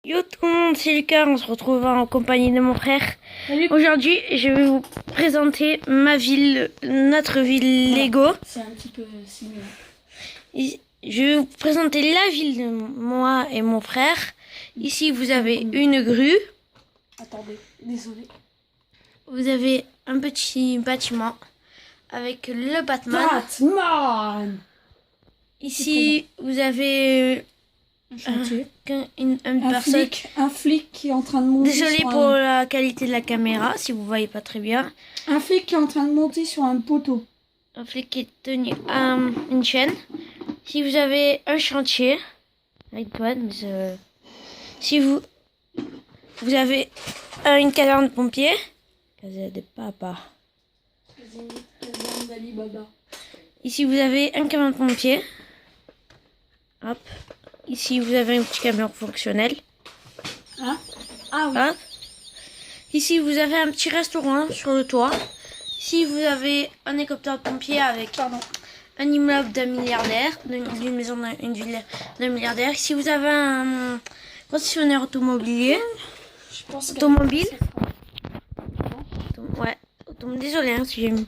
Yo tout le monde, c'est Lucas, on se retrouve en compagnie de mon frère. Salut. Aujourd'hui, je vais vous présenter ma ville, notre ville Lego. C'est un petit peu similaire. Je vais vous présenter la ville de moi et mon frère. Ici, vous avez une grue. Attendez, désolé. Vous avez un petit bâtiment avec le Batman. Batman. Ici, vous avez Un chantier. une personne. Un flic qui est en train de monter Désolé sur pour la qualité de la caméra, si vous voyez pas très bien. un flic qui est en train de monter sur un poteau. Un flic qui est tenu à une chaîne. Si vous avez un chantier, avec si vous avez une caserne de pompiers, caserne de papa. Ici vous avez un camion de pompiers. Hop. Ici vous avez un petit camion fonctionnel. Hein? Ah oui. Hop. Ici vous avez un petit restaurant sur le toit. Ici vous avez un hélicoptère de pompier avec un immeuble d'un milliardaire, d'une maison d'une ville d'un milliardaire. Ici vous avez un concessionnaire automobilier. Je pense Automobile. Ouais. Désolé hein, si j'ai mis.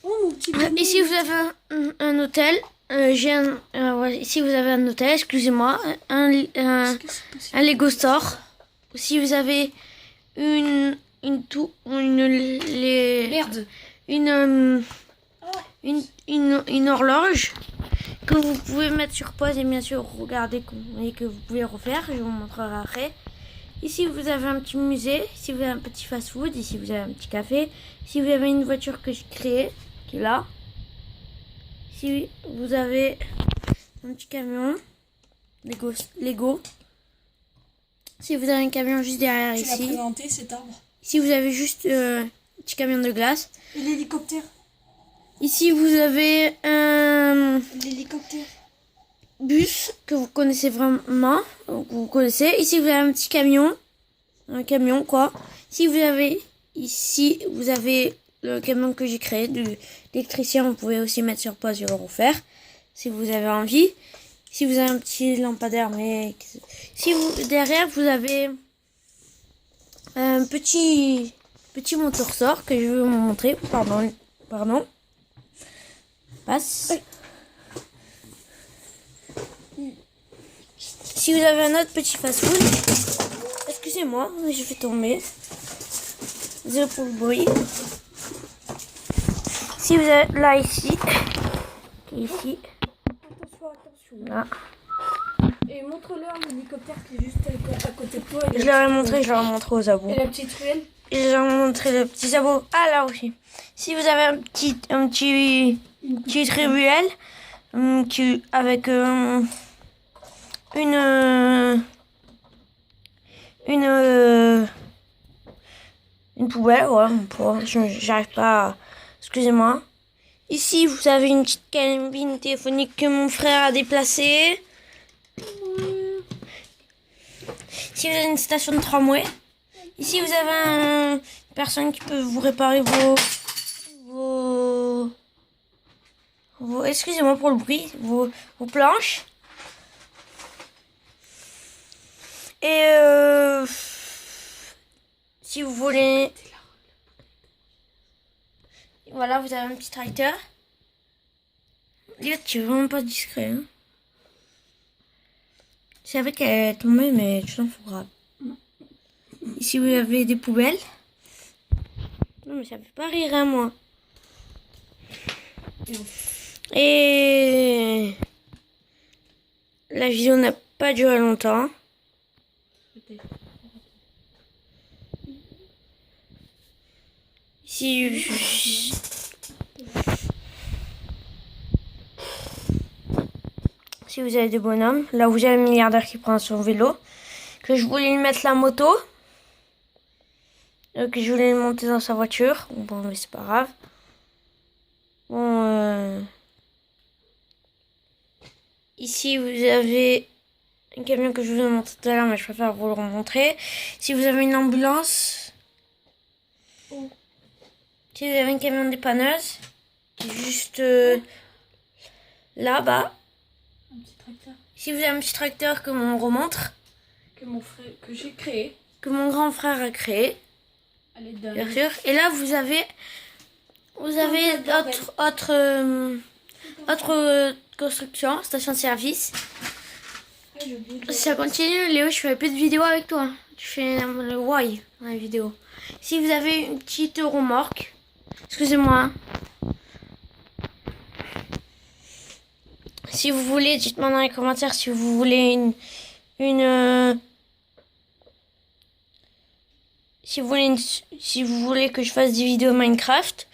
Oh, mon petit Ici vous avez un hôtel. Ici vous avez un hôtel, excusez-moi. Un Lego Store. Ici vous avez une horloge que vous pouvez mettre sur pause et bien sûr regarder et que vous pouvez refaire. Je vous montrerai après. Ici vous avez un petit musée. Ici vous avez un petit fast-food. Ici vous avez un petit café. Ici vous avez une voiture que j'ai créée qui est là. Ici vous avez un petit camion Lego. Si vous avez un camion juste derrière Tu l'as ici. présenté cet arbre. Ici vous avez juste un petit camion de glace. Et l'hélicoptère. Ici vous avez un L'hélicoptère. bus que vous connaissez vraiment. Vous connaissez. Ici vous avez un petit camion. Un camion quoi. Ici vous avez le camion que j'ai créé de l'électricien. Vous pouvez aussi mettre sur pause et le refaire si vous avez envie. Si vous avez un petit lampadaire, mais derrière vous avez un petit moteur sort que je vais vous montrer. Pardon. Passe. Si vous avez un autre petit fast-food, excusez-moi, je vais tomber. Désolé pour le bruit. Si vous avez là ici. Attention. Là. Et montre-leur l'hélicoptère qui est juste à côté de toi. Je leur ai montré aux abos. Et la petite ruelle. Et je leur ai montré le petit abos. Ah là aussi. Si vous avez une petite ruelle avec une poubelle, ouais. J'arrive pas. Excusez-moi. Ici, vous avez une petite cabine téléphonique que mon frère a déplacée. Ici, vous avez une station de tramway. Ici, vous avez une personne qui peut vous réparer excusez-moi pour le bruit, vos planches. Et si vous voulez... Voilà, vous avez un petit tracteur. Là, tu es vraiment pas discret. Hein. Je savais qu'elle est tombée, mais tu t'en fous grave. Ici, vous avez des poubelles. Non, mais ça fait pas rire, hein, moi. Et la vidéo n'a pas duré longtemps. Ici, si vous avez des bonhommes, là vous avez un milliardaire qui prend son vélo, que je voulais lui mettre la moto, que je voulais le monter dans sa voiture. Bon, mais c'est pas grave. Bon, ici vous avez un camion que je vous ai montré tout à l'heure, mais je préfère vous le remontrer. Si vous avez une ambulance, si vous avez un camion de dépanneuse, qui est juste là-bas. Un petit tracteur. Si vous avez un petit tracteur comme on remontre, que j'ai créé. Que mon grand frère a créé. À l'aide d'un Bien sûr. Et là, vous avez autre construction, station-service. Ah, j'ai oublié de- Si ça continue, Léo, je ferai plus de vidéos avec toi. Tu fais le why dans la vidéo. Si vous avez une petite remorque, excusez-moi. Hein. Si vous voulez, dites-moi dans les commentaires si vous voulez si vous voulez que je fasse des vidéos Minecraft.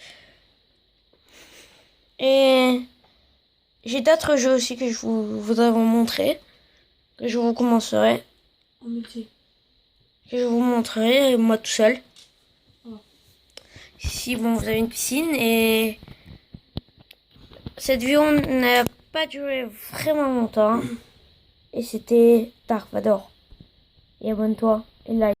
Et j'ai d'autres jeux aussi que je voudrais vous montrer. Que je vous commencerai. En multi. Que je vous montrerai moi tout seul. Oh. Ici, bon, vous avez une piscine et cette vidéo n'a pas duré vraiment longtemps. Et c'était Dark Vador. Et abonne-toi et like.